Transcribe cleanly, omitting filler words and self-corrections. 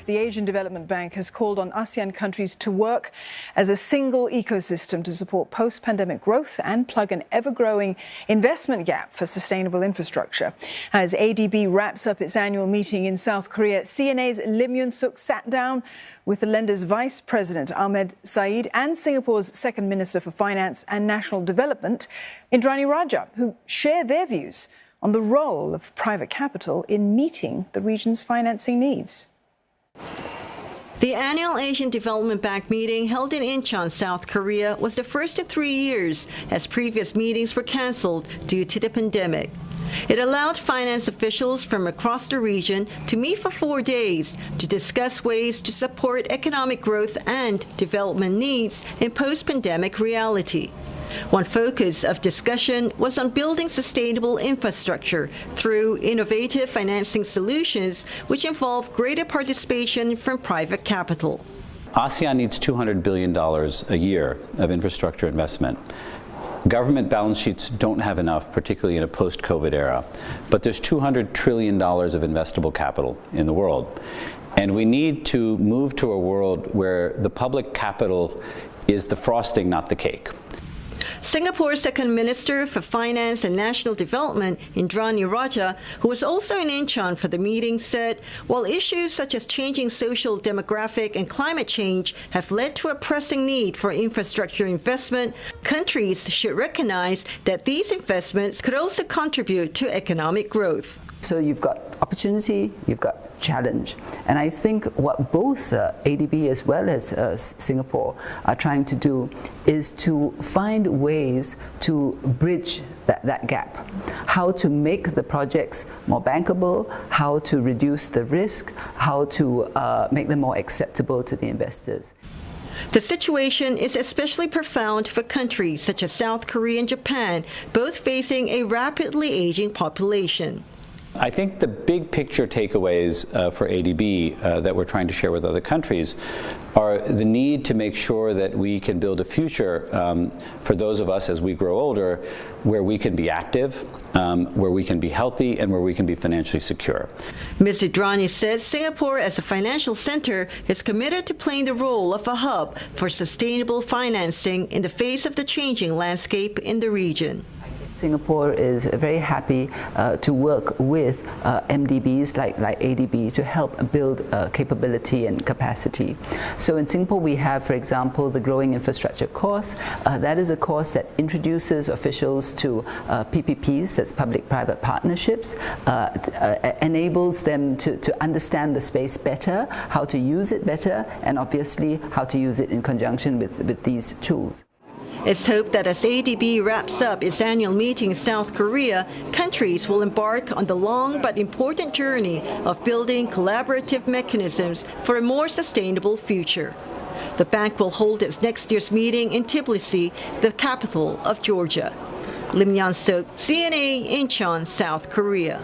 The Asian Development Bank has called on ASEAN countries to work as a single ecosystem to support post-pandemic growth and plug an ever-growing investment gap for sustainable infrastructure. As ADB wraps up its annual meeting in South Korea, CNA's Lim Yun-suk sat down with the lender's Vice President Ahmed, Saeed, and Singapore's Second Minister for Finance and National Development, Indranee Rajah, who shared their views on the role of private capital in meeting the region's financing needs. The annual Asian Development Bank meeting held in Incheon, South Korea, was the first in 3 years, as previous meetings were cancelled due to the pandemic. It allowed finance officials from across the region to meet for 4 days to discuss ways to support economic growth and development needs in post-pandemic reality. One focus of discussion was on building sustainable infrastructure through innovative financing solutions, which involve greater participation from private capital. ASEAN needs $200 billion a year of infrastructure investment. Government balance sheets don't have enough, particularly in a post-COVID era, but there's $200 trillion of investable capital in the world. And we need to move to a world where the public capital is the frosting, not the cake. Singapore's Second Minister for Finance and National Development, Indranee Rajah, who was also in Incheon for the meeting, said while issues such as changing social, demographic and climate change have led to a pressing need for infrastructure investment, countries should recognize that these investments could also contribute to economic growth. So you've got opportunity, you've got challenge. And I think what both ADB as well as Singapore are trying to do is to find ways to bridge that gap. How to make the projects more bankable, how to reduce the risk, how to make them more acceptable to the investors. The situation is especially profound for countries such as South Korea and Japan, both facing a rapidly aging population. I think the big picture takeaways for ADB that we're trying to share with other countries are the need to make sure that we can build a future for those of us as we grow older where we can be active, where we can be healthy, and where we can be financially secure. Ms. Indranee says Singapore as a financial center is committed to playing the role of a hub for sustainable financing in the face of the changing landscape in the region. Singapore is very happy to work with MDBs like ADB to help build capability and capacity. So in Singapore we have, for example, the Growing Infrastructure course. That is a course that introduces officials to PPPs, that's public-private partnerships, enables them to understand the space better, how to use it better, and obviously how to use it in conjunction with these tools. It's hoped that as ADB wraps up its annual meeting in South Korea, countries will embark on the long but important journey of building collaborative mechanisms for a more sustainable future. The bank will hold its next year's meeting in Tbilisi, the capital of Georgia. Lim Yun-suk, CNA, Incheon, South Korea.